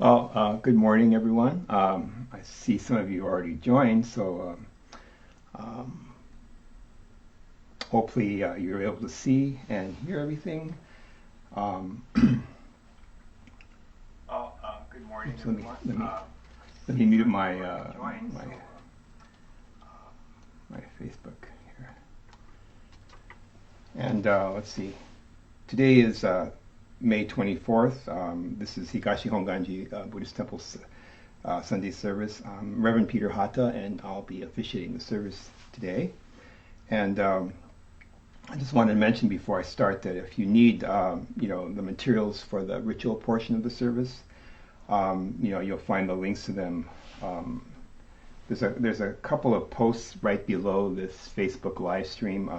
Well, good morning, everyone. I see some of you already joined, so um, hopefully you're able to see and hear everything. Um, Good morning, oops, let me mute my Facebook here. And let's see. Today is May 24th. This is Higashi Honganji Buddhist Temple Sunday service. Reverend Peter Hata, and I'll be officiating the service today. And I just wanted to mention before I start that if you need, the materials for the ritual portion of the service, you'll find the links to them. There's a couple of posts right below this Facebook live stream.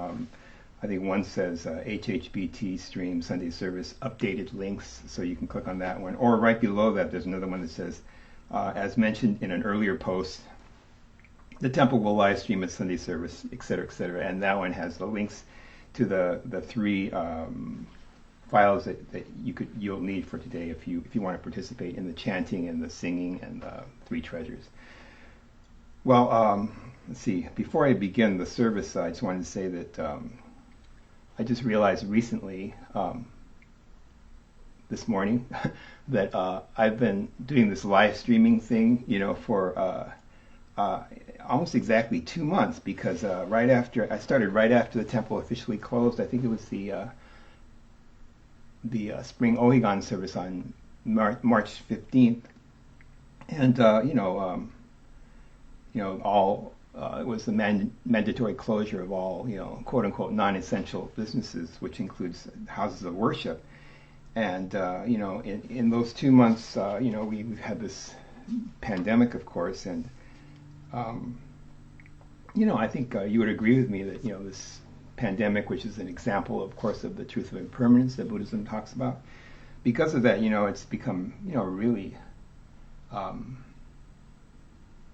I think one says HHBT stream Sunday service updated links, so you can click on that one. Or right below that, there's another one that says, as mentioned in an earlier post, the temple will live stream its Sunday service, etc., etc. And that one has the links to the three files that you'll need for today if you want to participate in the chanting and the singing and the three treasures. Well, let's see. Before I begin the service, I just wanted to say that I just realized recently, this morning, that I've been doing this live streaming thing, for almost exactly 2 months, because I started right after the temple officially closed. I think it was the spring Ohigan service on March 15th, and it was the mandatory closure of all, quote unquote non-essential businesses, which includes houses of worship. And in those 2 months, we've had this pandemic, of course, and I think you would agree with me that this pandemic, which is an example, of course, of the truth of impermanence that Buddhism talks about, because of that, it's become really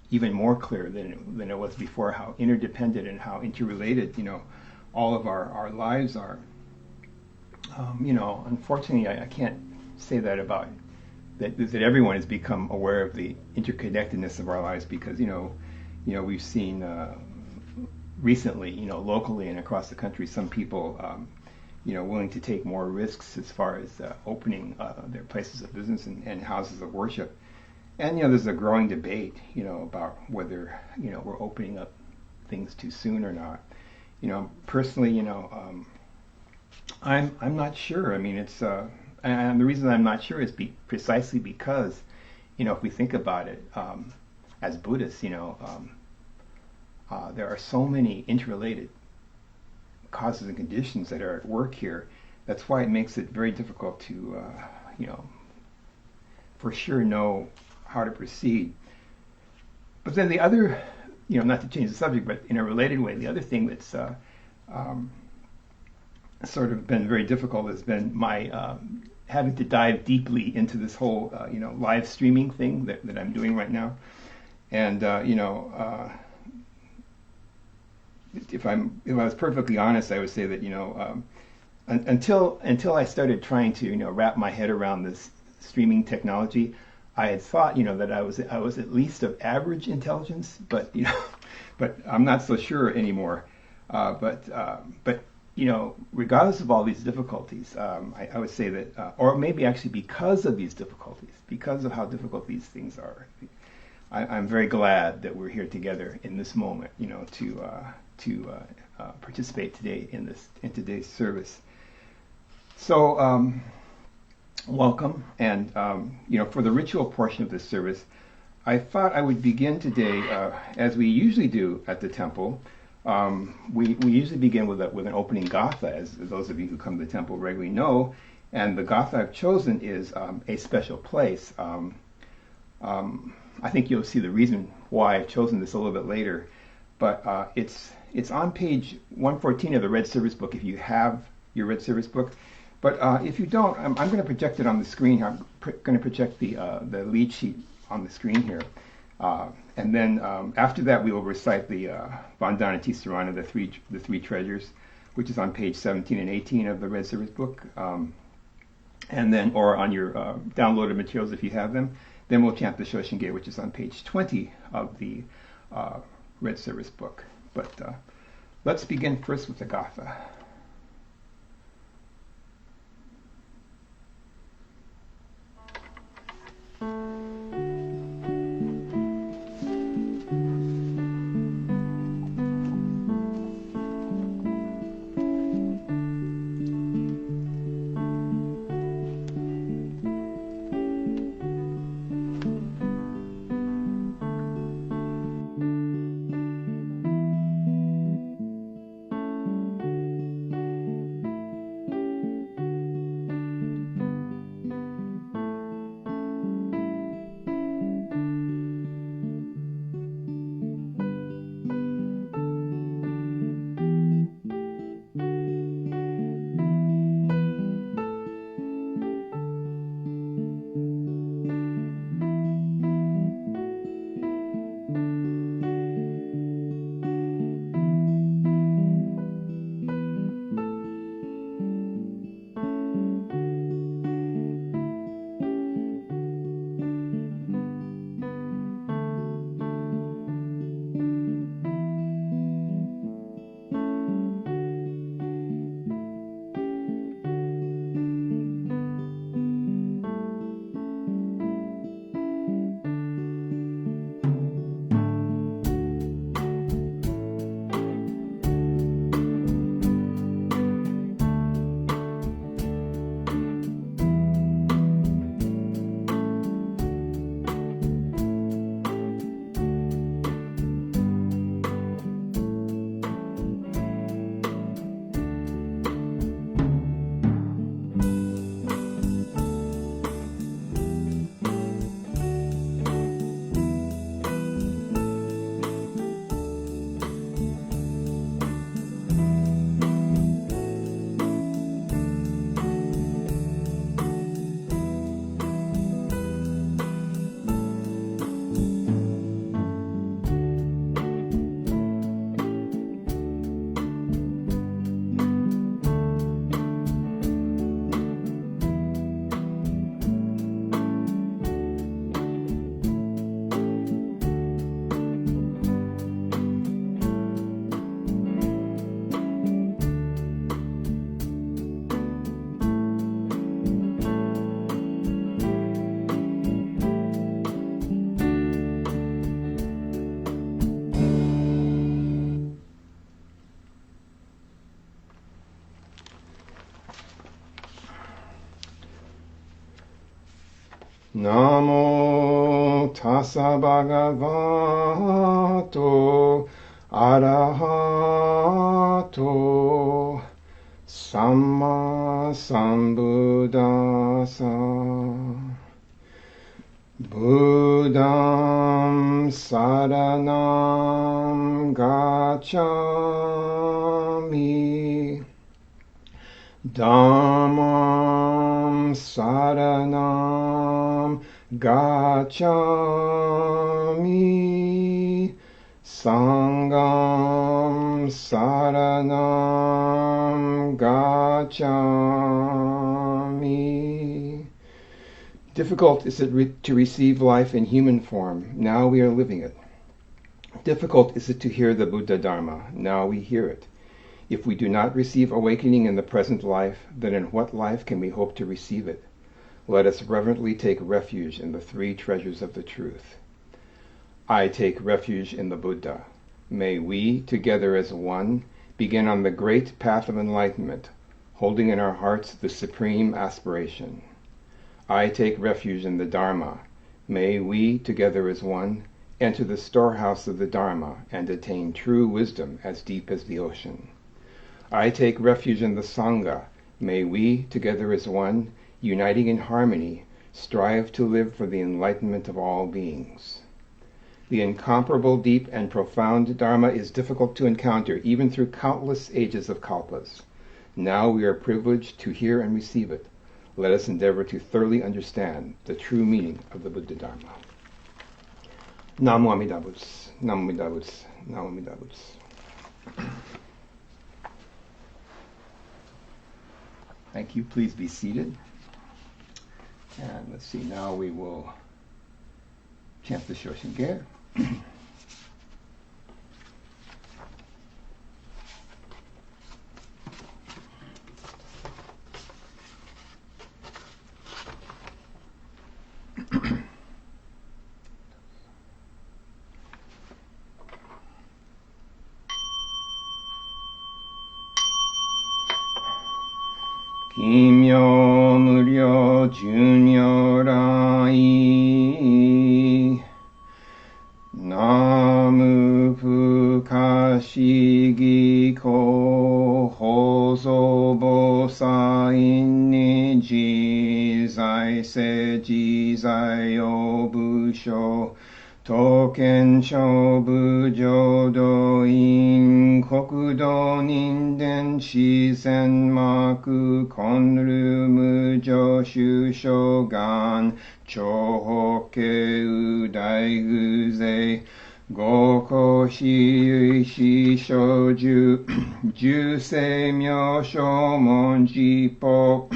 even more clear than it was before how interdependent and how interrelated all of our lives are. Unfortunately, I can't say that about that everyone has become aware of the interconnectedness of our lives, because we've seen recently, locally and across the country, some people willing to take more risks as far as opening their places of business and houses of worship. And there's a growing debate about whether we're opening up things too soon or not. Personally, I'm not sure. I mean, it's and the reason I'm not sure is precisely because if we think about it, as Buddhists, there are so many interrelated causes and conditions that are at work here. That's why it makes it very difficult to for sure know how to proceed. But then the other, not to change the subject, but in a related way, the other thing that's sort of been very difficult has been my having to dive deeply into this whole, live streaming thing that I'm doing right now. And, if I was perfectly honest, I would say that, until I started trying to, wrap my head around this streaming technology, I had thought, that I was at least of average intelligence, but but I'm not so sure anymore. But regardless of all these difficulties, I would say that, or maybe actually because of these difficulties, because of how difficult these things are, I'm very glad that we're here together in this moment, to participate today in today's service. So. Welcome, and for the ritual portion of this service, I thought I would begin today as we usually do at the temple. We usually begin with an opening gatha, as those of you who come to the temple regularly know, and the gatha I've chosen is a special place. I think you'll see the reason why I've chosen this a little bit later, but it's on page 114 of the Red Service Book if you have your Red Service Book. But if you don't, I'm going to project it on the screen here. I'm going to project the lead sheet on the screen here. And then after that, we will recite the Vandana Tisarana, the three treasures, which is on page 17 and 18 of the Red Service Book. and then, or on your downloaded materials if you have them. Then we'll chant the Shoshinge, which is on page 20 of the Red Service book. But let's begin first with the Gatha. Namo tassa bhagavato arahato samma sambuddhassa. Buddham saranam gacchami. Dhammam saranam gacchami. Sangham saranam gacchami. Difficult is it to receive life in human form. Now we are living it. Difficult is it to hear the Buddha Dharma. Now we hear it. If we do not receive awakening in the present life, then in what life can we hope to receive it? Let us reverently take refuge in the three treasures of the truth. I take refuge in the Buddha. May we, together as one, begin on the great path of enlightenment, holding in our hearts the supreme aspiration. I take refuge in the Dharma. May we, together as one, enter the storehouse of the Dharma and attain true wisdom as deep as the ocean. I take refuge in the Sangha. May we, together as one, uniting in harmony, strive to live for the enlightenment of all beings. The incomparable, deep, and profound Dharma is difficult to encounter, even through countless ages of kalpas. Now we are privileged to hear and receive it. Let us endeavor to thoroughly understand the true meaning of the Buddha Dharma. Namo Amida Butsu, Namo Amida Butsu, Namo Amida Butsu. Thank you. Please be seated. And let's see, now we will chant the Shoshinge. Kimyo muryo junyorai Namu fukashigi ko hozo bosai ni jizai se jizai o busho Token shobu jodo in kokudo ninden shizen maku konru mujo shusho gan chohoke udai guze goko shiyui shisho ju juse myosho monjipo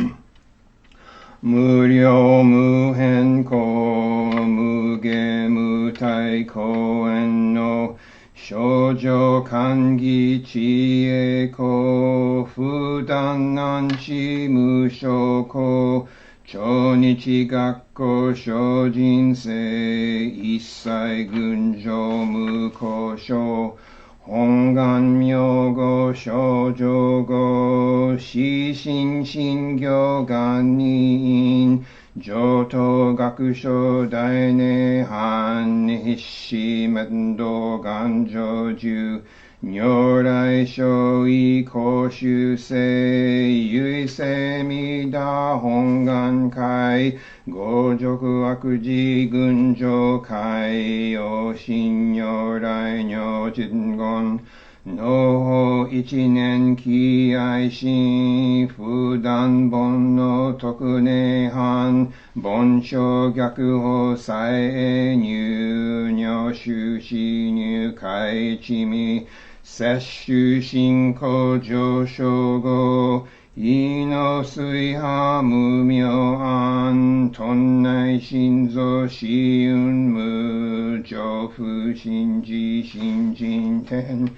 Muryo muhen ko muge mutai koen no shoujo kangi chie ko fudan nanshi musho ko chonichi gakko shojin se issai gunjo muko sho hongan myogo shoujo go shishin shingyo ganin joto gakusho daine han hishi mendo ganjo ju nyorai shoi koshu se yui se mida hongan kai gojoku akuji gunjo kai o shin nyorai nyo jingon no ichinen ki aishin fudan bon no tokune han bonsho gyaku ho sae nyu nyo shu shi nyu kai chimi seshu shinko josho go ino sui ha mumyo an tonnai shinzo shiun mu jofu shinji shinjin ten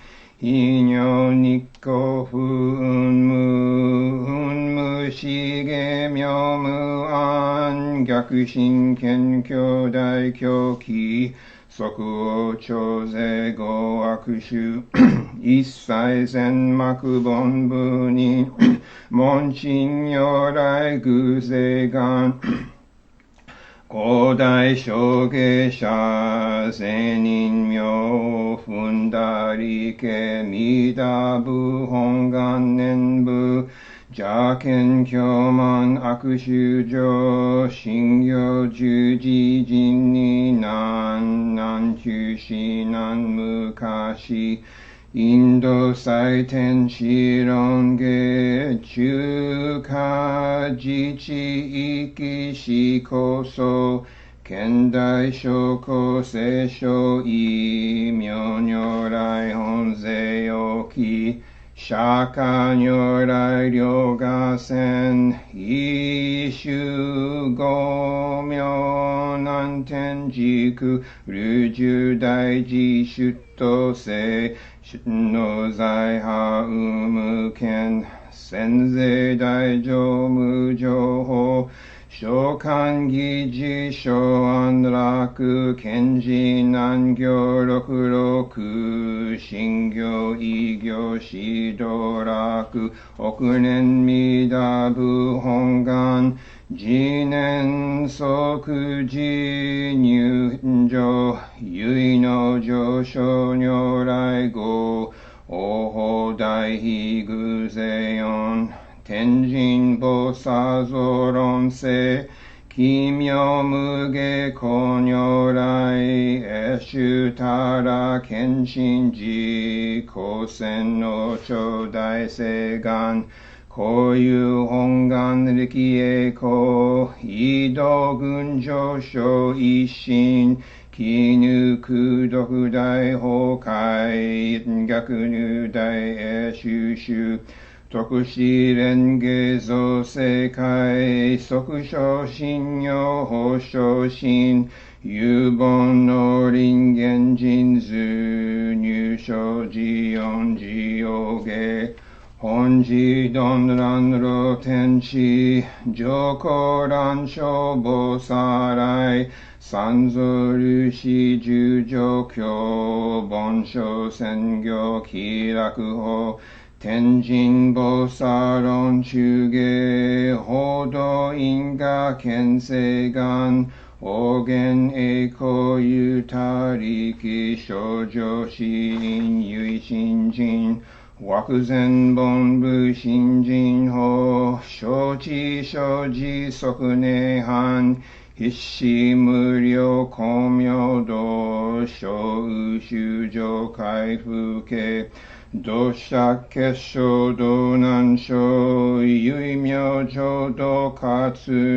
Inyo nikko unmu shige myomu an gyakushin kenkyo dai kyoki soku o chose go akushu issai zen maku bonbu ni monshin yorai guze gan Kodai shogesha zenin myo fundari ke midabu hongan nenbu jaken kyoman akushujo shingyo juji jinni nan kyushi nan mukashi Indo saiten shironge chuka jichi iki shikoso kendai shoko seisho i myonyorai honze oki shaka nyorai ryogasen ishu go myonan jiku ruju daiji shutto se no zai ha ken senze daijo mujo ho shokan giji shoan raku kenji nangyo roku shingyo igyo shido raku okunen midabu hongan jinen sokuji nyunjo yui no josho nyorai go oho dai higuzeon tenjin bosazoron se kimyo muge konyorai eshu tara kenshinji kosen no chodai segan koyu hongan rikie ko ido gunjo sho ishin kinu kudoku dai hokai gaku nu dai eshu shu 徳子蓮華造世界、即昇信用法昇信、有本の人間人図、入所寺音寺王下、本寺鈍乱露天地、上皇乱消防さらい、三蔵律師十条教、盆書宣教気楽法、天神菩薩論中下、報道因果見世願、王言栄光有他力、少女死因唯心人、惑前本部新人法、承知所持即涅槃、必死無量光明道、小宇宙上回復系、同社結晶道難所、唯妙浄土活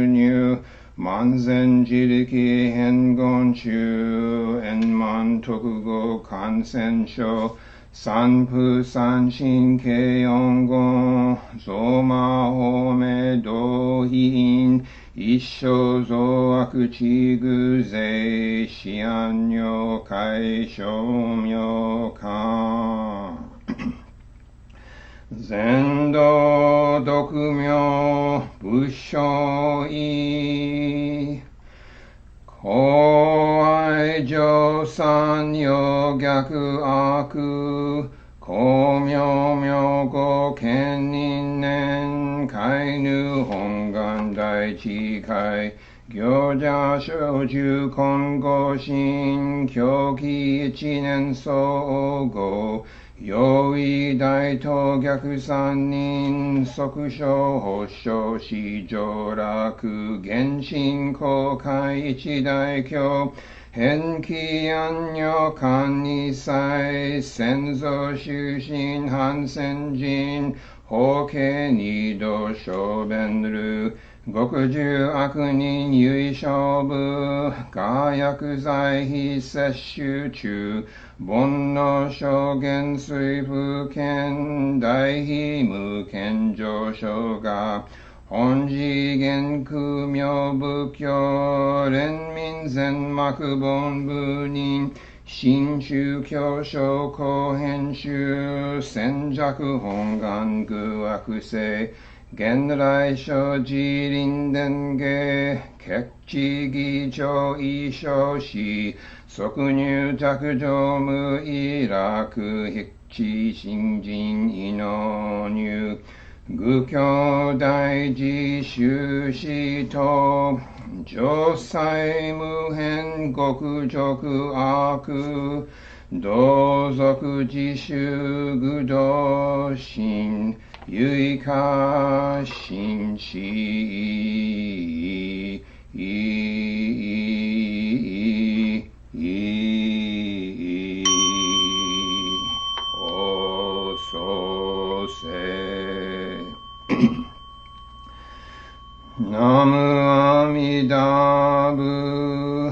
入、万全自力変言中、円満特語感染症、三風三神慶音言、増魔法明道非因、一生増悪地偶税、思案妙解消妙感。全道独妙仏性意、公愛上三余逆悪、公明明後見人年、海ぬ本願大智慧、行者小中今後心、狂気一年総合、用意大東逆三人、即称法性四上楽、原神公開一大教、変気安女官二祭、先祖修身反戦人、法家二度小弁る、極重悪人唯勝負、下薬剤非摂取中、煩悩証言水不見、大非無見上昇が、本次元空妙仏教、連民全幕本部人、新宗教商公編集、戦弱本願具悪性、現来所持臨伝下、決地議長異称し、即入着上無意楽、筆地新人異能入、愚教大事修士と、上妻無変極俗悪、同族自主愚道心、唯化心し、おそせ。ナムアミダブ、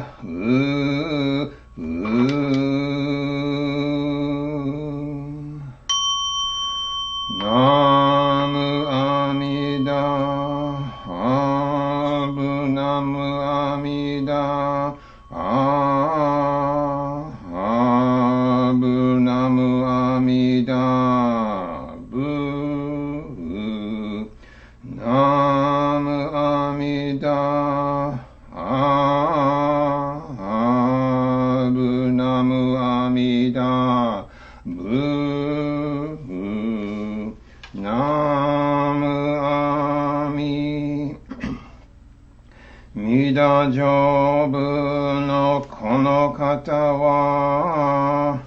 ナムアミダブ、ナムアミダブ、ナムアミダブ、ナムアミダブ、ナムアミダブ、ナムアミミダ上部のこの方は、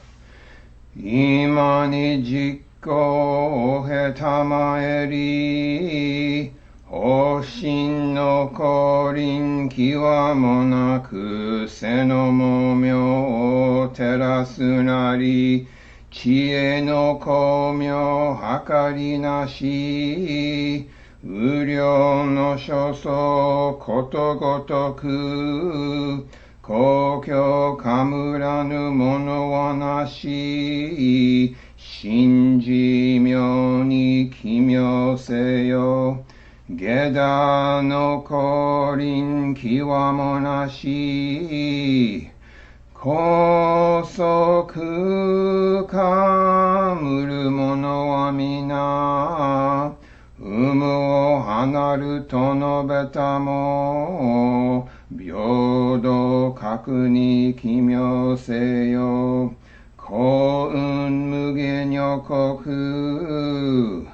今に実行を経たまえり、方針の降臨極もなく、背の無明を照らすなり、知恵の光明計りなし、無量の所相ことごとく、公共かむらぬものはなし、信じ妙に奇妙せよ。下駄の降臨極もなし。高速かむる者は皆、有無を離ると述べたも、平等格に奇妙せよ。幸運無限予告。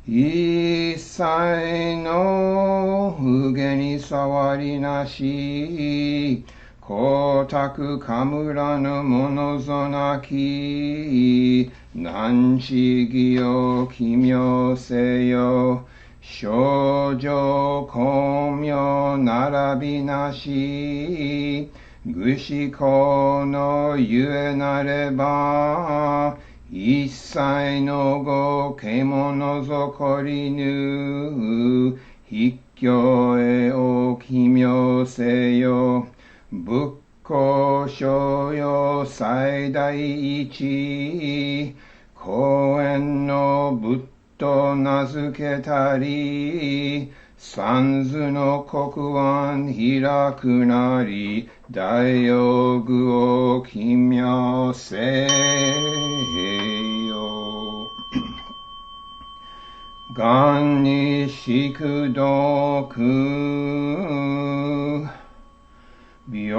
一切の不下に触りなし。光沢かむらぬものぞなき。難思議を奇妙せよ。少女巧妙並びなし。愚思考のゆえなれば。一切の語獣ぞこりぬ。筆教へお奇妙せよ。仏教所要最大一。公園の仏と名付けたり。三途の国湾開くなり。大用具を奇妙せよ。願に宿毒。平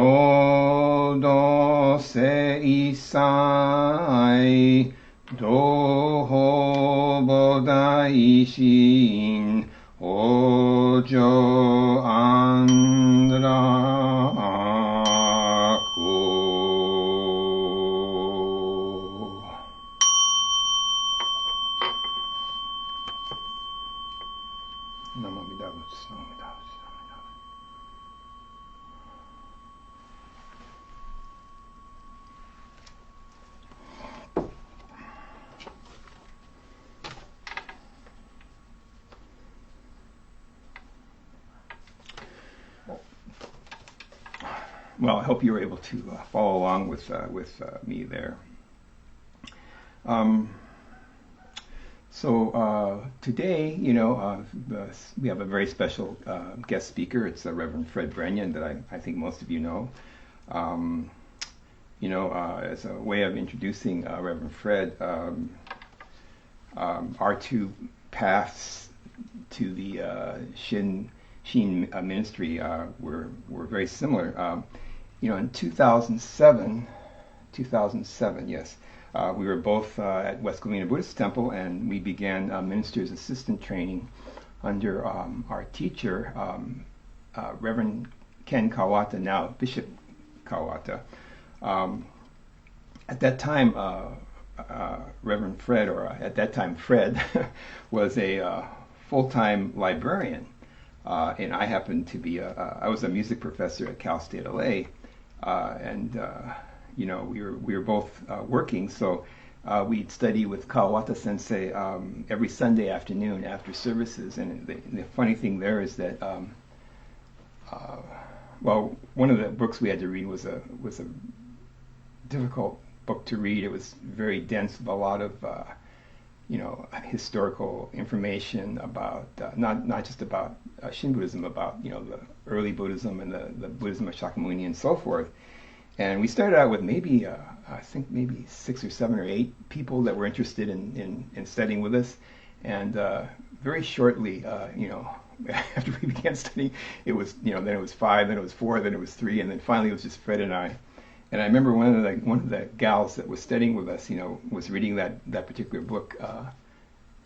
等正妻。同法菩提心。往生安楽。ナモミダ仏、ナモミダ仏、ナモミダ仏。Well, I hope you were able to follow along with me there. So today, we have a very special guest speaker. It's Reverend Fred Brenion that I think most of you know. As a way of introducing Reverend Fred, our two paths to the Shin ministry were very similar. In 2007, yes, we were both at West Galena Buddhist Temple, and we began minister's assistant training under our teacher, Reverend Ken Kawata, now Bishop Kawata. At that time, Reverend Fred, or at that time Fred, was a full-time librarian. And I happened to be I was a music professor at Cal State LA, and we were both working, so we'd study with Kawata Sensei every Sunday afternoon after services. And the funny thing there is that one of the books we had to read was a difficult book to read. It was very dense with a lot of historical information about not just about Shin Buddhism, about the early Buddhism and the Buddhism of Shakyamuni and so forth. And we started out with maybe I think maybe 6 or 7 or 8 people that were interested in studying with us. And very shortly, after we began studying, it was then it was 5, then it was 4, then it was 3, and then finally it was just Fred and I. And I remember one of the gals that was studying with us, was reading that particular book.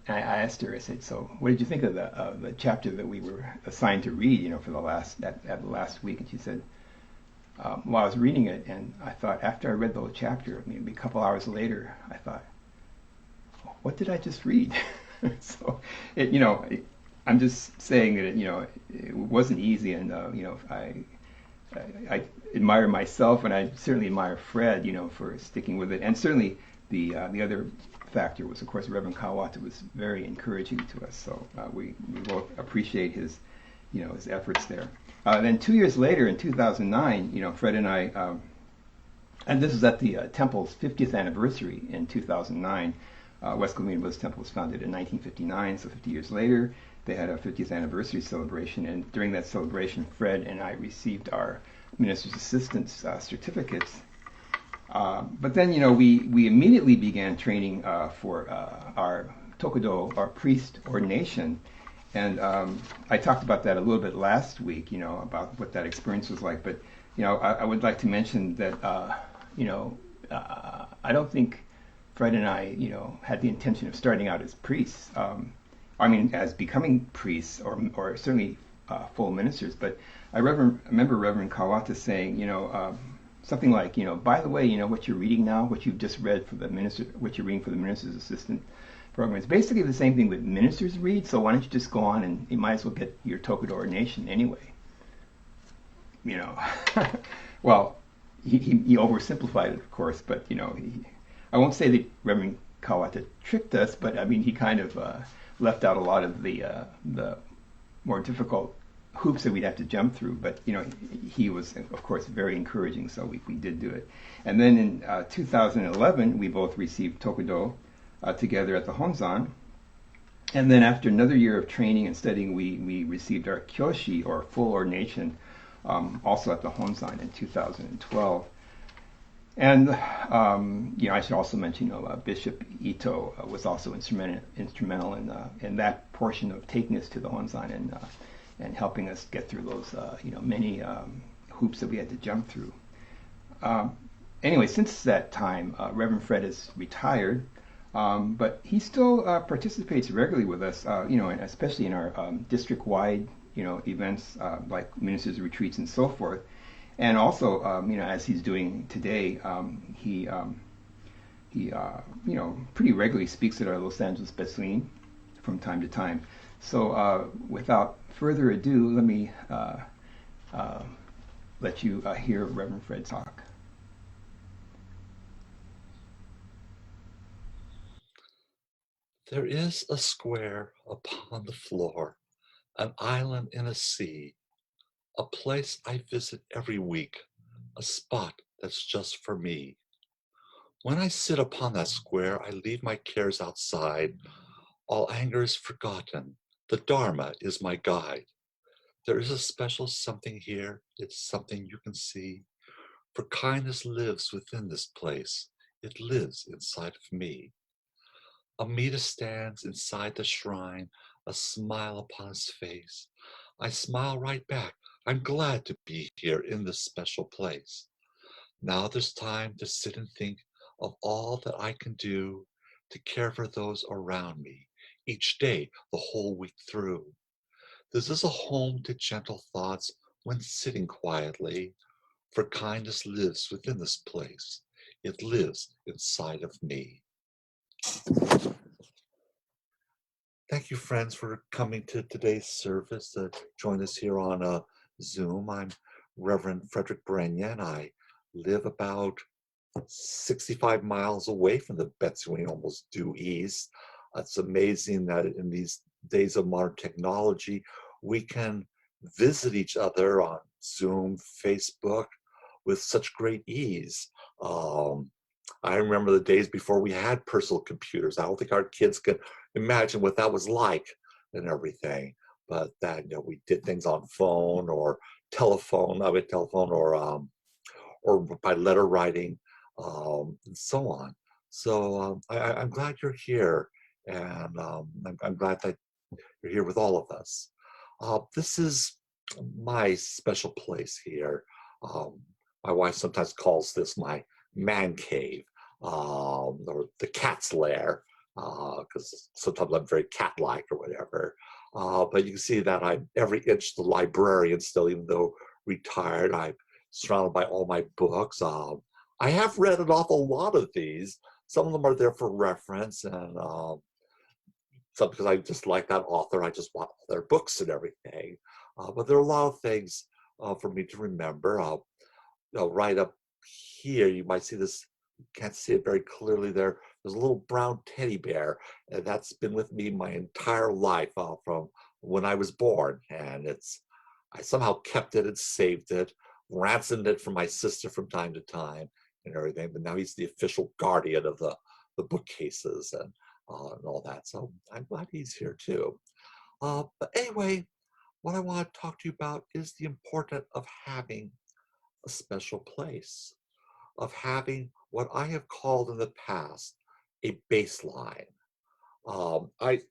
And I asked her, I said, "So, what did you think of the chapter that we were assigned to read, for the last week?" And she said, "Well, I was reading it, and I thought after I read the whole chapter, maybe a couple hours later, I thought, what did I just read?" So, I'm just saying that it wasn't easy, and I admire myself, and I certainly admire Fred, for sticking with it. And certainly the other factor was, of course, Reverend Kawata was very encouraging to us. So we both appreciate his efforts there. Then 2 years later, in 2009, Fred and I, and this was at the temple's 50th anniversary in 2009. West Covina Buddhist Temple was founded in 1959, so 50 years later, they had a 50th anniversary celebration, and during that celebration, Fred and I received our minister's assistants certificates. But then, we immediately began training for our Tokudo, our priest ordination. And I talked about that a little bit last week, about what that experience was like. But, I would like to mention that, I don't think Fred and I, had the intention of starting out as priests. As becoming priests or certainly full ministers. But I remember Reverend Kawata saying, something like, by the way, what you're reading now, what you've just read for the minister, what you're reading for the minister's assistant program, is basically the same thing that ministers read. So why don't you just go on and you might as well get your Tokudo ordination anyway? Well, he oversimplified it, of course, but I won't say that Reverend Kawata tricked us, but he kind of left out a lot of the more difficult hoops that we'd have to jump through. But he was, of course, very encouraging, so we did do it. And then in 2011, we both received Tokudo together at the Honzan. And then after another year of training and studying, we received our Kyoshi, or full ordination, also at the Honzan in 2012. And I should also mention, Bishop Ito was also instrumental in that portion of taking us to the Honzan and helping us get through those many hoops that we had to jump through. Anyway, since that time, Reverend Fred is retired, but he still participates regularly with us, and especially in our district-wide events like ministers' retreats and so forth. And also, as he's doing today, he pretty regularly speaks at our Los Angeles Betsuin from time to time. So without further ado, let me let you hear Reverend Fred talk. There is a square upon the floor, an island in a sea, a place I visit every week, a spot that's just for me. When I sit upon that square, I leave my cares outside. All anger is forgotten. The Dharma is my guide. There is a special something here. It's something you can see. For kindness lives within this place. It lives inside of me. Amida stands inside the shrine, a smile upon his face. I smile right back. I'm glad to be here in this special place. Now there's time to sit and think of all that I can do to care for those around me each day, the whole week through. This is a home to gentle thoughts when sitting quietly, for kindness lives within this place. It lives inside of me. Thank you, friends, for coming to today's service to join us here on Zoom. I'm Reverend Frederick Brenion. I live about 65 miles away from the Betsuin, almost due east. It's amazing that in these days of modern technology, we can visit each other on Zoom, Facebook, with such great ease. I remember the days before we had personal computers. I don't think our kids can imagine what that was like and everything. But that we did things on phone or telephone, or by letter writing, and so on. So I'm glad you're here, and I'm glad that you're here with all of us. This is my special place here. My wife sometimes calls this my man cave, or the cat's lair, because sometimes I'm very cat-like or whatever. But you can see that I'm every inch the librarian still, even though retired. I'm surrounded by all my books. I have read an awful lot of these. Some of them are there for reference, and some because I just like that author. I just want their books and everything. But there are a lot of things for me to remember. Right up here, you might see this. You can't see it very clearly there. There's a little brown teddy bear, and that's been with me my entire life from when I was born. And I somehow kept it and saved it, ransomed it for my sister from time to time and everything. But now he's the official guardian of the bookcases. And and all that. So I'm glad he's here too. But anyway, what I want to talk to you about is the importance of having a special place, of having what I have called in the past a baseline. I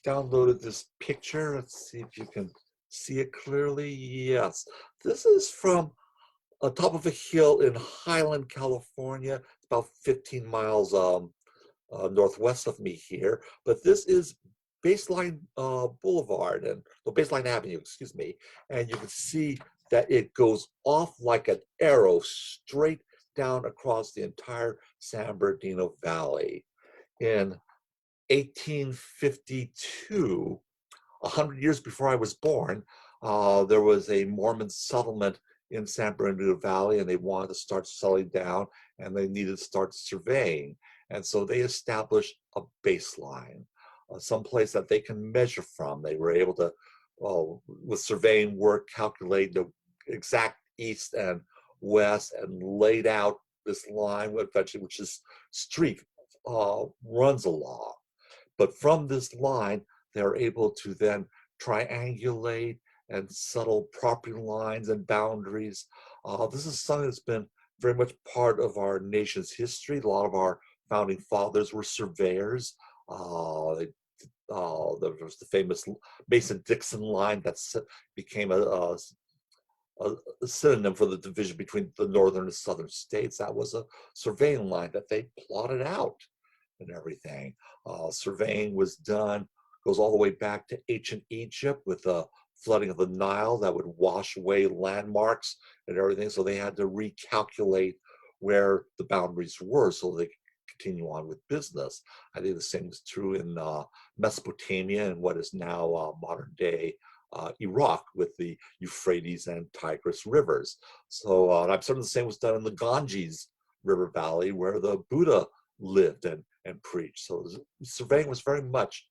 downloaded this picture. Let's see if you can see it clearly. Yes, this is from on top of a hill in Highland, California. It's about 15 miles northwest of me here. But this is Baseline Boulevard and the Baseline Avenue, excuse me. And you can see that it goes off like an arrow straight down across the entire San Bernardino Valley. In 1852, 100 years before I was born, there was a Mormon settlement in San Bernardino Valley, and they wanted to start settling down, and they needed to start surveying. And so they established a baseline, someplace that they can measure from. They were able to, with surveying work, calculate the exact east and west and laid out this line, which is street runs along. But from this line, they're able to then triangulate and settle property lines and boundaries. This is something that's been very much part of our nation's history. A lot of our founding fathers were surveyors. There was the famous Mason-Dixon line that became a synonym for the division between the northern and southern states. That was a surveying line that they plotted out and everything. Surveying was done, goes all the way back to ancient Egypt with the flooding of the Nile that would wash away landmarks and everything. So they had to recalculate where the boundaries were so they could continue on with business. I think the same is true in Mesopotamia and what is now modern day Iraq with the Euphrates and Tigris rivers. So I'm certain the same was done in the Ganges River Valley where the Buddha lived and preached. So surveying was very much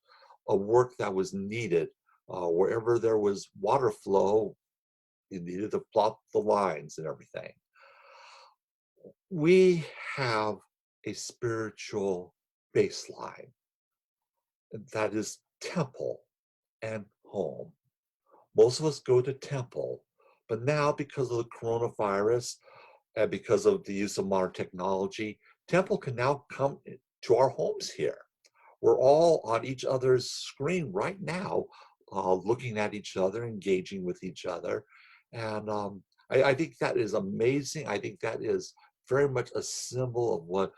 a work that was needed. Wherever there was water flow, you needed to plot the lines and everything. We have a spiritual baseline that is temple and home. Most of us go to temple, but now because of the coronavirus and because of the use of modern technology, temple can now come to our homes here. We're all on each other's screen right now, looking at each other, engaging with each other. And I think that is amazing. I think that is very much a symbol of what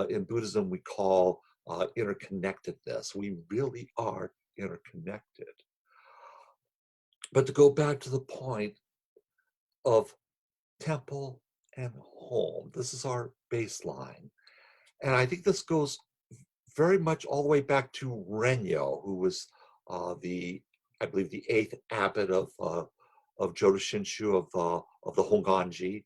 in Buddhism we call interconnectedness. We really are interconnected. But to go back to the point of temple and home, this is our baseline. And I think this goes very much all the way back to Brenion, who was I believe, the eighth abbot of Jodo Shinshu of the Honganji.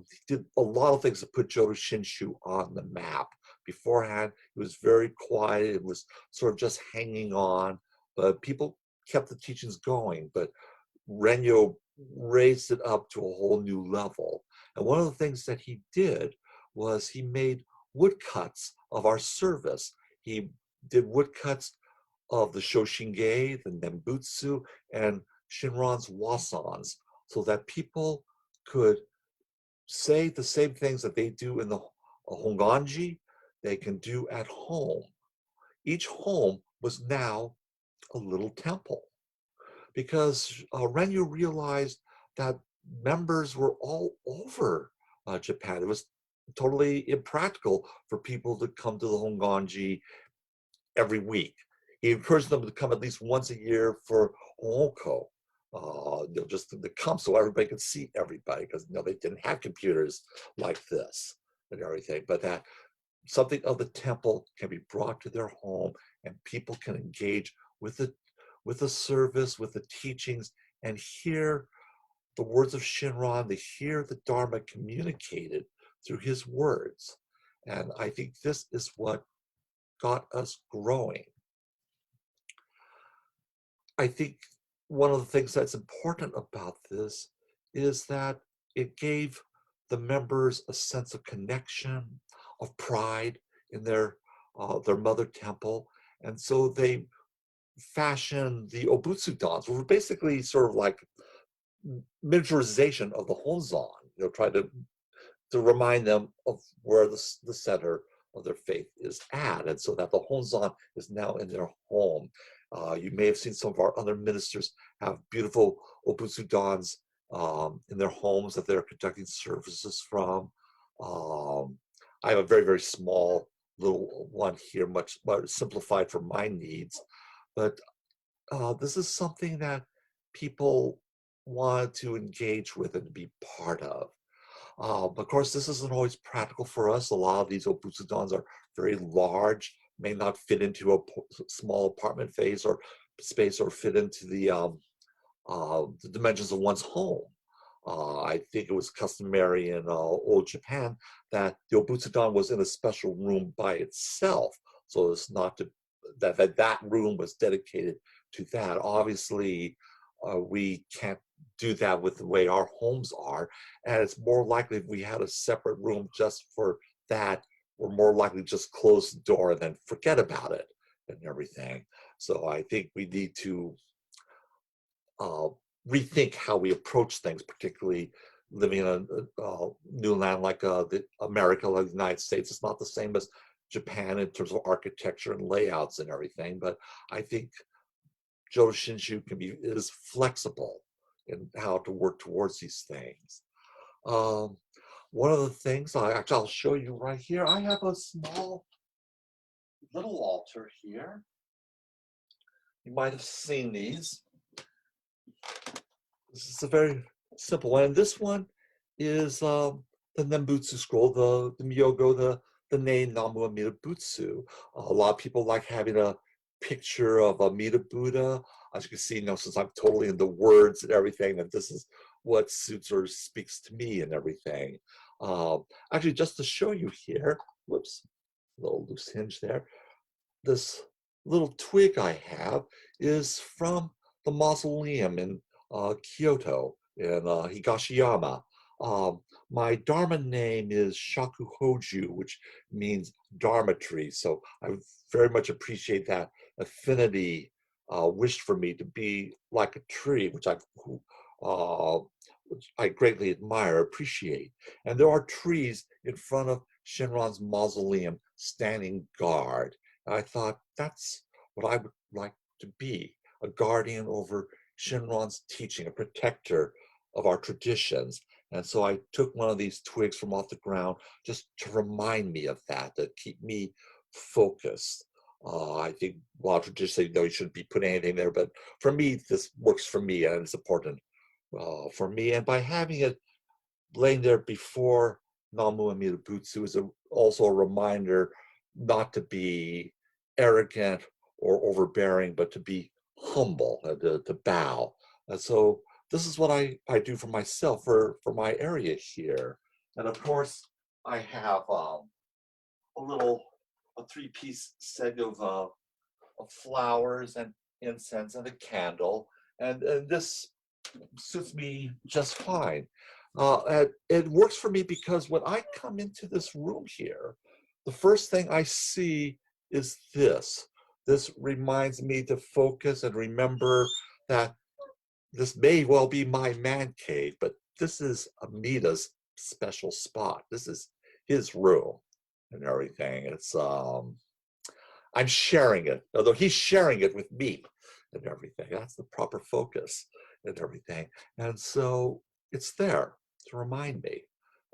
He did a lot of things to put Jodo Shinshu on the map. Beforehand, it was very quiet. It was sort of just hanging on, but people kept the teachings going. But Brenion raised it up to a whole new level. And one of the things that he did was he made woodcuts of our service. He did woodcuts of the Shoshinge, the Nembutsu, and Shinran's wasans, so that people could say the same things that they do in the Honganji, they can do at home. Each home was now a little temple because Renyu realized that members were all over Japan. It was totally impractical for people to come to the Honganji every week. He encouraged them to come at least once a year for Honko. Just to come so everybody could see everybody because they didn't have computers like this and everything. But that something of the temple can be brought to their home and people can engage with the service, with the teachings, and hear the words of Shinran. They hear the Dharma communicated through his words. And I think this is what got us growing. I think one of the things that's important about this is that it gave the members a sense of connection, of pride in their their mother temple. And so they fashioned the obutsudons, which were basically sort of like miniaturization of the honzon, try to remind them of where the center of their faith is at, and so that the honzon is now in their home. You may have seen some of our other ministers have beautiful obutsudons in their homes that they're conducting services from. Um, I have a very, very small little one here, much simplified for my needs, but this is something that people want to engage with and be part of. Of course, this isn't always practical for us. A lot of these obutsudons are very large, may not fit into a small apartment phase or space, or fit into the dimensions of one's home. I think it was customary in old Japan that the obutsudon was in a special room by itself, so it's not to, that room was dedicated to that. Obviously, we can't do that with the way our homes are, and it's more likely if we had a separate room just for that, we're more likely to just close the door and then forget about it and everything. So I think we need to uh, rethink how we approach things, particularly living in a new land like America, like the United States. It's not the same as Japan in terms of architecture and layouts and everything, but I think Jodo Shinshu is flexible in how to work towards these things. Um, One of the things I'll show you right here. I have a small little altar here. You might have seen these. This is a very simple one. And this one is the Nembutsu scroll, the Myogo, the Ne Namu Amida Butsu. A lot of people like having a picture of Amida Buddha. As you can see, since I'm totally into words and everything, that this is what suits or speaks to me and everything. Actually, just to show you here, whoops, a little loose hinge there. This little twig I have is from the mausoleum in Kyoto, in Higashiyama. My Dharma name is Shakuhoju, which means Dharma tree. So I very much appreciate that affinity wished for me to be like a tree, uh, which I greatly admire, appreciate. And there are trees in front of Shinran's mausoleum standing guard. I thought that's what I would like to be, a guardian over Shinran's teaching, a protector of our traditions. And so I took one of these twigs from off the ground just to remind me of that, to keep me focused. I think a lot of traditions say, no, you shouldn't be putting anything there, but for me, this works for me and it's important for me. And by having it laying there before Namu Amida Butsu is also a reminder not to be arrogant or overbearing, but to be humble, to bow. And so this is what I do for myself, for my area here. And of course, I have a three-piece set of flowers and incense and a candle. And this suits me just fine. It works for me because when I come into this room here, the first thing I see is this. This reminds me to focus and remember that this may well be my man cave, but this is Amida's special spot. This is his room and everything. I'm sharing it, although he's sharing it with me and everything. That's the proper focus and everything. And so it's there to remind me.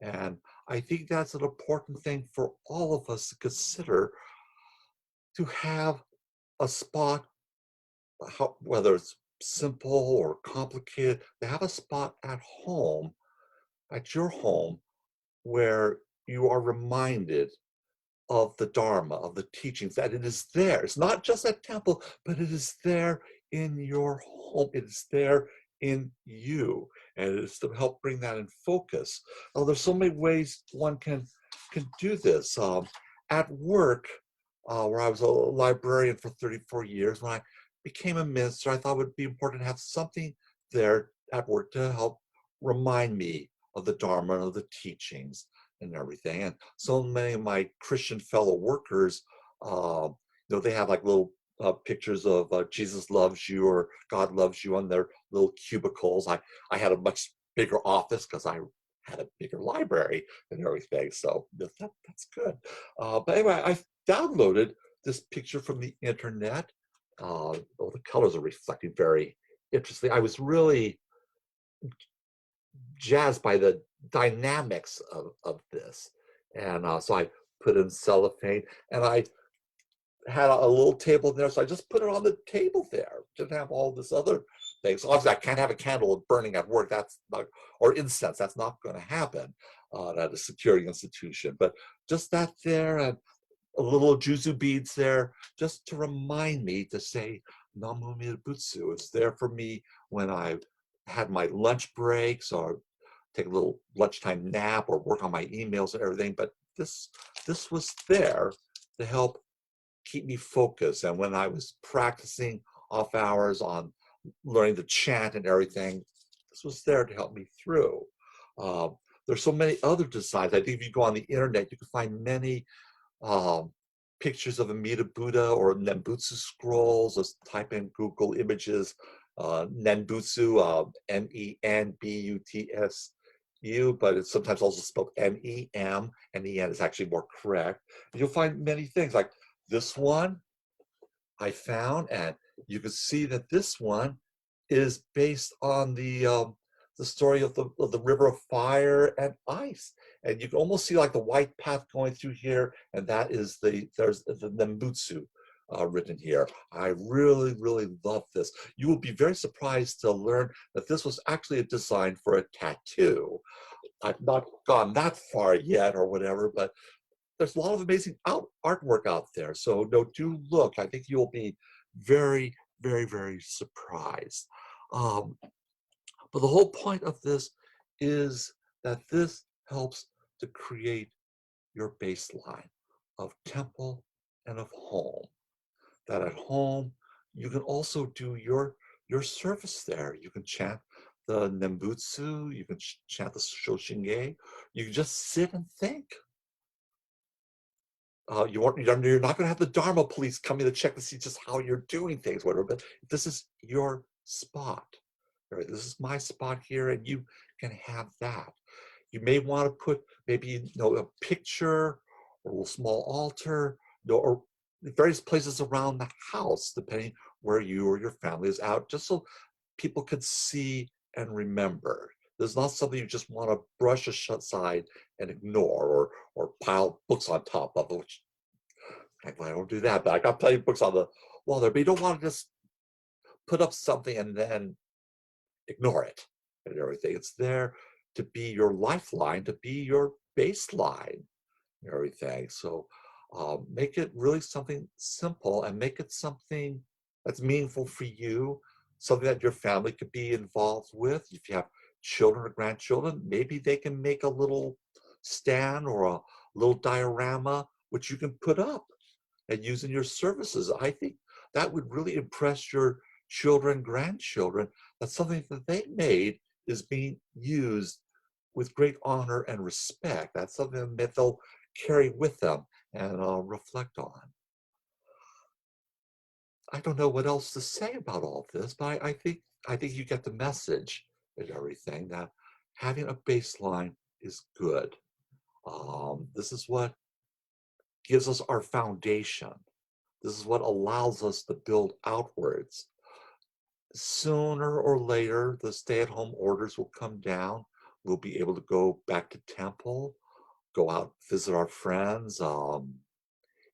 And I think that's an important thing for all of us to consider, to have a spot, whether it's simple or complicated, to have a spot at home, at your home, where you are reminded of the Dharma, of the teachings, that it is there. It's not just at temple, but it is there in your home. It is there in you. And it is to help bring that in focus. Oh, there's so many ways one can do this. At work, where I was a librarian for 34 years, when I became a minister, I thought it would be important to have something there at work to help remind me of the Dharma and of the teachings and everything. And so many of my Christian fellow workers They have like little pictures of Jesus loves you or God loves you on their little cubicles. I had a much bigger office because I had a bigger library and everything. So that's good. But anyway, I downloaded this picture from the internet. Oh, the colors are reflecting very interesting. I was really jazzed by the dynamics of this. And so I put in cellophane and I had a little table there. So I just put it on the table there. Didn't have all this other things. So obviously I can't have a candle burning at work. That's not, or incense. That's not going to happen at a security institution. But just that there and a little juzu beads there, just to remind me to say Namu Mirabutsu. It's there for me when I had my lunch breaks or take a little lunchtime nap or work on my emails and everything. But this was there to help keep me focused. And when I was practicing off hours on learning the chant and everything, this was there to help me through. There's so many other designs. I think if you go on the internet, you can find many um, pictures of Amida Buddha or Nembutsu scrolls. Let's type in Google Images, Nenbutsu, Nenbutsu, but it's sometimes also spelled Nem, and En is actually more correct. And you'll find many things like this one I found, and you can see that this one is based on the story of the river of fire and ice, and you can almost see like the white path going through here, and that is there's the Nembutsu written here. I really love this. You will be very surprised to learn that this was actually a design for a tattoo. I've not gone that far yet or whatever, but there's a lot of amazing artwork out there. So no, do look. I think you'll be very surprised. Um, but the whole point of this is that this helps to create your baseline of temple and of home. That at home, you can also do your service there. You can chant the Nembutsu, you can chant the Shoshinge, you can just sit and think. You're not going to have the Dharma police coming to check to see just how you're doing things, whatever. But this is your spot. Right? This is my spot here, and you can have that. You may want to put maybe a picture or a little small altar, or various places around the house, depending where you or your family is out, just so people could see and remember. There's not something you just want to brush aside and ignore, or pile books on top of it, which I don't do that, but I got plenty of books on the wall there. But you don't want to just put up something and then ignore it and everything. It's there to be your lifeline, to be your baseline and everything. So make it really something simple and make it something that's meaningful for you, something that your family could be involved with. If you have children or grandchildren, maybe they can make a little stand or a little diorama which you can put up and use in your services. I think that would really impress your children, grandchildren, that something that they made is being used with great honor and respect. That's something that they'll carry with them and reflect on. I don't know what else to say about all this, but I think you get the message and everything that having a baseline is good. This is what gives us our foundation. This is what allows us to build outwards. Sooner or later, the stay-at-home orders will come down. We'll be able to go back to temple, go out, visit our friends,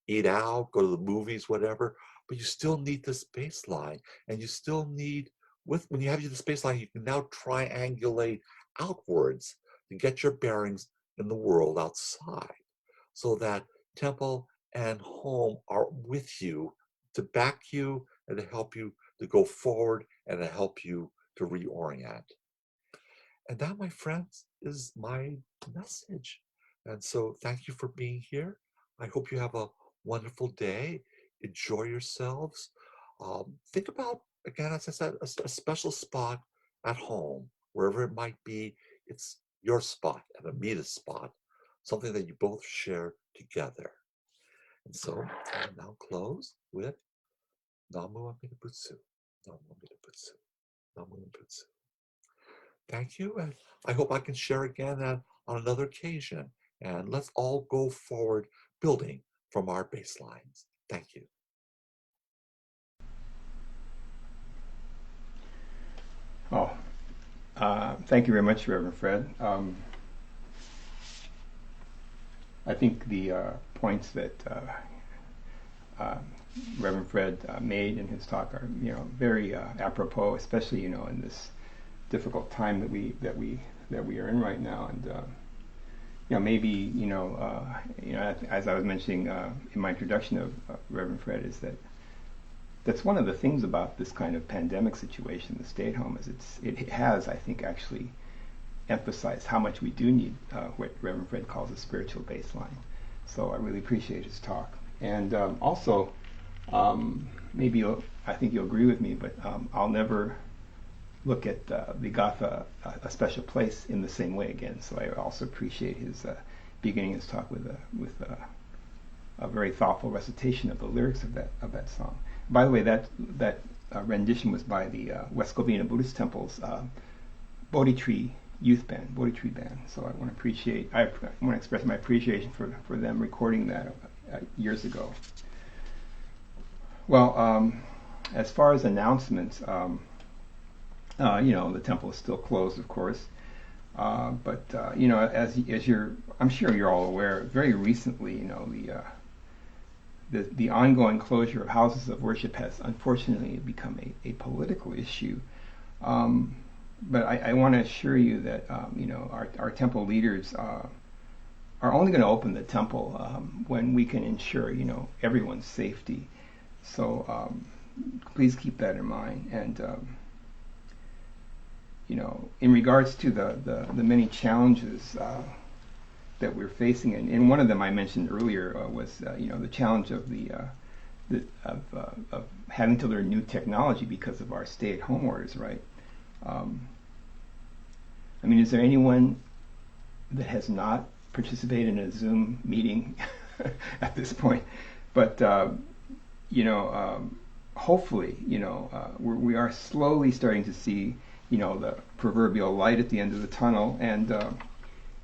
eat out, go to the movies, whatever. But you still need this baseline, and you still need, when you have this baseline, you can now triangulate outwards to get your bearings in the world outside, so that temple and home are with you to back you and to help you to go forward and to help you to reorient. And that, my friends, is my message. And so thank you for being here. I hope you have a wonderful day. Enjoy yourselves. Think about, again, as I said, a special spot at home, wherever it might be. It's your spot and Amita's spot, something that you both share together. And so I now close with Namu Amida Butsu. Namu Amida Butsu. Namu Amida Butsu. Thank you, and I hope I can share again on another occasion. And let's all go forward building from our baselines. Thank you. Oh, thank you very much, Reverend Fred. I think the points that Reverend Fred made in his talk are, very apropos, especially, in this difficult time that we are in right now. And maybe, as I was mentioning in my introduction of Reverend Fred, is that's one of the things about this kind of pandemic situation, the stay-at-home, is it has, I think, actually emphasized how much we do need what Reverend Fred calls a spiritual baseline. So I really appreciate his talk. And also, maybe I think you'll agree with me, but I'll never look at the Gatha a special place in the same way again. So I also appreciate his beginning his talk with a very thoughtful recitation of the lyrics of that song. By the way, that rendition was by the West Covina Buddhist Temple's Bodhi Tree Youth Band, Bodhi Tree Band. So I want to express my appreciation for them recording that years ago. Well, as far as announcements, the temple is still closed, of course. But as I'm sure you're all aware, very recently, the ongoing closure of houses of worship has unfortunately become a political issue. But I want to assure you that our temple leaders are only going to open the temple when we can ensure everyone's safety. So please keep that in mind. And in regards to the many challenges that we're facing, and one of them I mentioned earlier was the challenge of of having to learn new technology because of our stay-at-home orders, right? Is there anyone that has not participated in a Zoom meeting at this point? But hopefully, we are slowly starting to see, the proverbial light at the end of the tunnel, and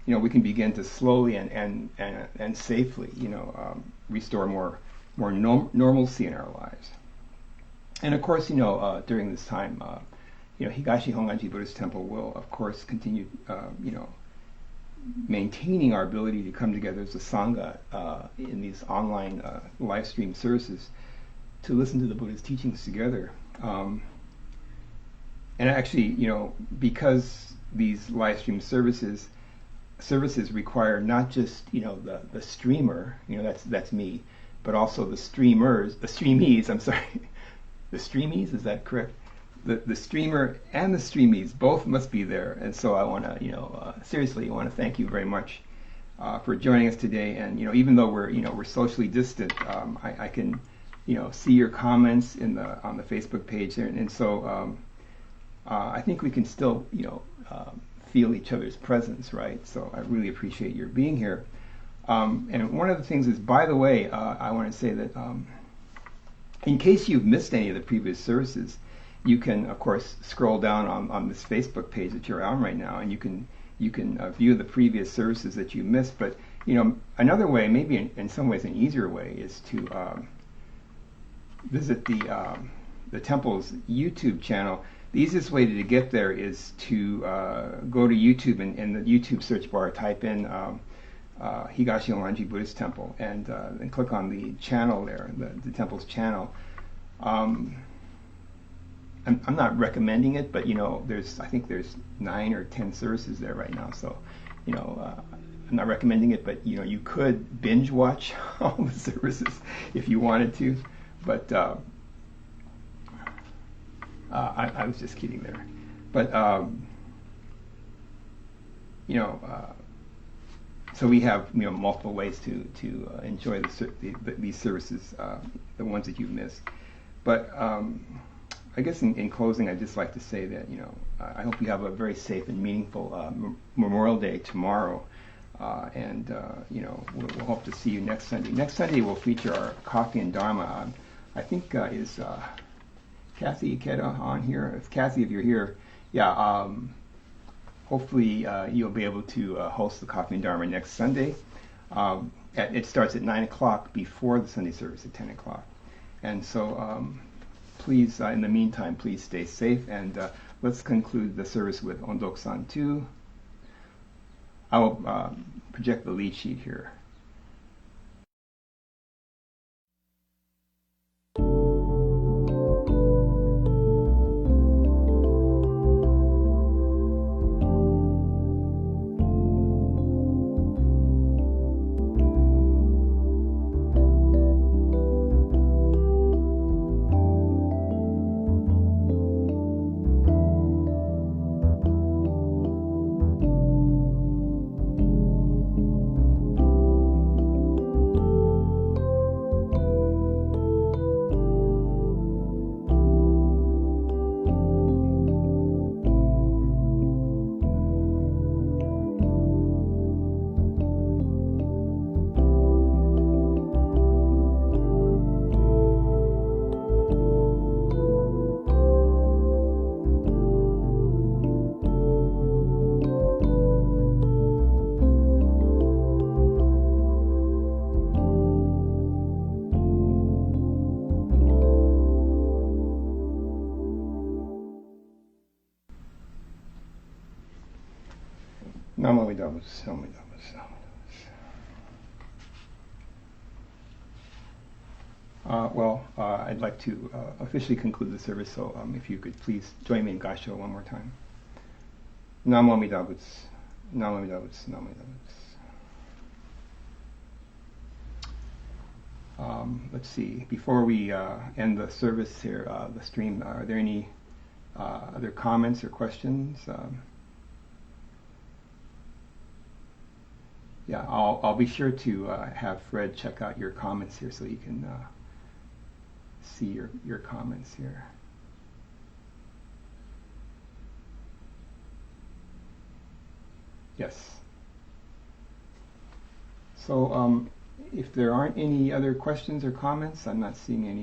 we can begin to slowly and safely, restore more normalcy in our lives. And of course, during this time, Higashi Honganji Buddhist Temple will, of course, continue, maintaining our ability to come together as a sangha in these online live stream services to listen to the Buddha's teachings together. And actually, because these live stream services require not just the streamer, that's me, but also the streamees. I'm sorry, the streamees, is that correct? The streamer and the streamees both must be there. And so I want to seriously want to thank you very much for joining us today. And even though we're socially distant, I can see your comments on the Facebook page there, and so I think we can still feel each other's presence, right? So I really appreciate your being here. And one of the things is, by the way, I want to say that in case you've missed any of the previous services, you can, of course, scroll down on this Facebook page that you're on right now, and you can view the previous services that you missed. But another way, maybe in some ways an easier way, is to visit the temple's YouTube channel. The easiest way to get there is to go to YouTube, and in the YouTube search bar type in Higashi Honganji Buddhist Temple, and click on the channel there, the temple's channel. I'm not recommending it, but I think there's 9 or 10 services there right now. So I'm not recommending it, but you could binge watch all the services if you wanted to. But I was just kidding there. But so we have multiple ways to enjoy these services, the ones that you've missed. But I guess in closing, I'd just like to say that I hope you have a very safe and meaningful Memorial Day tomorrow. And we'll hope to see you next Sunday. Next Sunday we'll feature our Coffee and Dharma. I think is Kathy Ikeda on here. If Kathy, if you're here, yeah. Hopefully you'll be able to host the Coffee and Dharma next Sunday. It starts at 9 o'clock before the Sunday service at 10 o'clock. And so please, in the meantime, please stay safe. And let's conclude the service with Ondok-san 2. I will project the lead sheet here. Namo Vidavus, Namo Vidavus, Namo Vidavus. I'd like to officially conclude the service, so if you could please join me in Gasho one more time. Namo Vidavus, Namo Vidavus, Namo Vidavus. Let's see, before we end the service here, the stream, are there any other comments or questions? Yeah, I'll be sure to have Fred check out your comments here so you can see your comments here. Yes. So if there aren't any other questions or comments, I'm not seeing any.